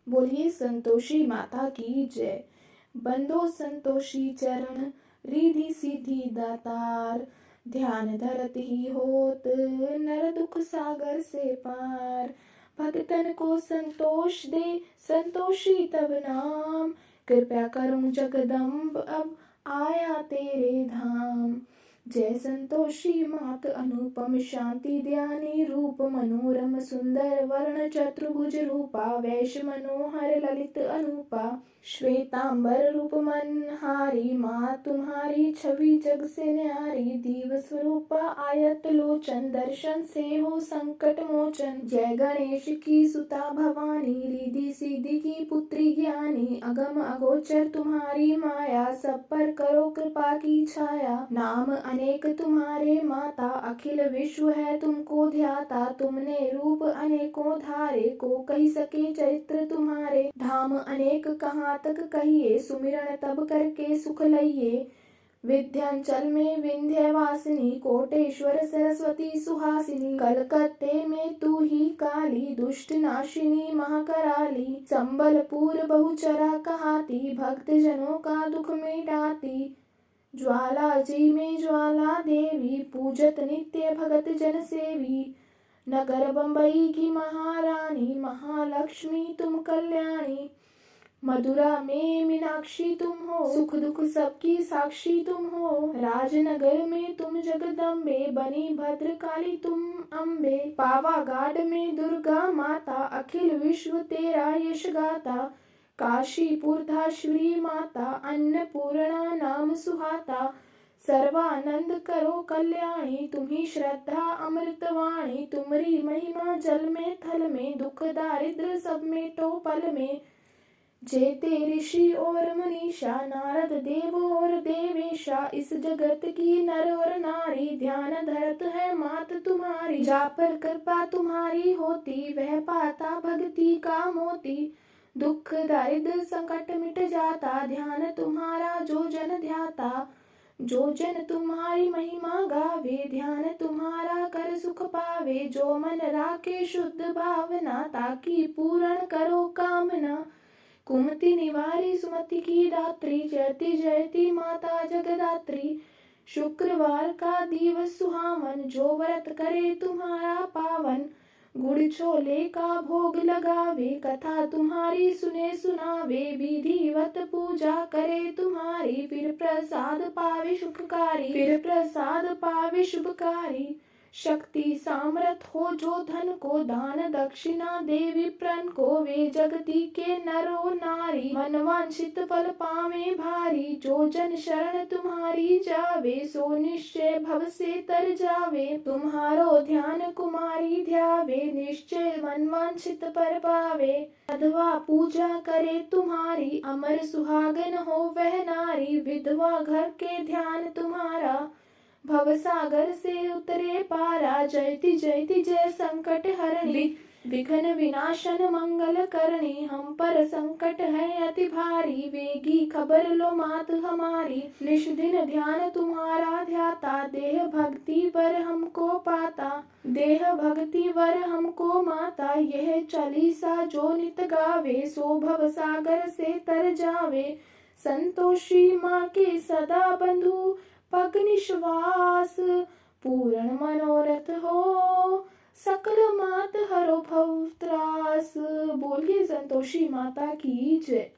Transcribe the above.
बोलिए संतोषी माता की जय। बंदो संतोषी चरण, रिधि सिद्धि दातार। ध्यान धरत ही होत, नर दुख सागर से पार। भगतन को संतोष दे, संतोषी तब नाम। कृपया करूं जगदम्ब, अब आया तेरे धाम। जय संतोषी मात अनुपम शांति ध्यानी रूप मनोरम सुंदर वर्ण चतुर्भुज रूपा। वैश मनोहर ललित अनुपा, श्वेतांबर रूप मनहारी। माँ तुम्हारी छवि जग से न्यारी। दीव स्वरूपा आयत लोचन, दर्शन से हो संकट मोचन। जय गणेश की सुता भवानी, रिधि सिद्धि की पुत्री ज्ञानी। अगम अगोचर तुम्हारी माया, सब पर करो कृपा की छाया। नाम अनेक तुम्हारे माता, अखिल विश्व है तुमको ध्याता। तुमने रूप अनेकों धारे, को कही सके चरित्र तुम्हारे। धाम अनेक कहाँ तक कहिए, सुमिरन तब करके सुख लइए। विंध्याचल में विंध्यवासिनी, कोटेश्वर सरस्वती सुहासिनी। कलकत्ते में तू ही काली, दुष्ट नाशिनी महाकराली। संबलपुर बहुचरा कहाती, भक्त जनों का दुख मिटाती। ज्वाला जी में ज्वाला देवी, पूजत नित्य भगत जन सेवी। नगर बंबई की महारानी, महालक्ष्मी तुम कल्याणी। मथुरा में मीनाक्षी तुम हो, सुख दुख सबकी साक्षी तुम हो। राजनगर में तुम जगदम्बे, बनी भद्रकाली तुम अम्बे। पावागढ़ में दुर्गा माता, अखिल विश्व तेरा यश गाता। काशीपुर धाश्री माता, अन्नपूर्णा नाम सुहाता। सर्वानंद करो कल्याणी, तुम्ही श्रद्धा अमृतवाणी। तुमरी महिमा जल में थल में, दुख दारिद्र सब मेटो पल में। जेते ऋषि और मुनीषा, नारद देव और देवेशा। इस जगत की नर और नारी, ध्यान धरत है मात तुम्हारी। जा पर कृपा तुम्हारी होती, वह पाता भक्ति का मोती। दुख दारिद्र संकट मिट जाता, ध्यान तुम्हारा जो जन ध्याता। जो जन तुम्हारी महिमा गावे, ध्यान तुम्हारा कर सुख पावे। जो मन राखे शुद्ध भावना, ताकि पूर्ण करो कामना। कुमति निवारी सुमति की दात्री, जयति जयति माता जगदात्री। शुक्रवार का दिवस सुहावन, जो व्रत करे तुम्हारा पावन। गुड़ छोले का भोग लगावे, कथा तुम्हारी सुने सुनावे। विधिवत पूजा करे तुम्हारी, फिर प्रसाद पावे शुभकारी। फिर प्रसाद पावे शुभकारी। शक्ति सामर्थ हो जो धन को, दान दक्षिणा देवी प्रण को। वे जगती के नरो नारी, मनवांछित फल पावे भारी। जो जन शरण तुम्हारी जावे, सो निश्चय भव से तर जावे। तुम्हारो ध्यान कुमारी ध्यावे, निश्चय मनवांछित पर पावे। अधवा पूजा करे तुम्हारी, अमर सुहागन हो वह नारी। विधवा घर के ध्यान तुम्हारा, भव सागर से उतरे पारा। जयति जयति जय संकट हरणी, विघ्न विनाशन मंगल करणी। हम पर संकट है अति भारी, वेगी खबर लो मात हमारी। निश दिन ध्यान तुम्हारा ध्याता, देह भक्ति वर हमको पाता। देह भक्ति वर हमको माता, यह चालीसा जो नित गावे। सो भव सागर से तर जावे। संतोषी माँ के सदा बंधु, पग निश्वास पूर्ण मनोरथ हो। सकल मात हरो भव त्रास। बोलिए संतोषी माता की जय।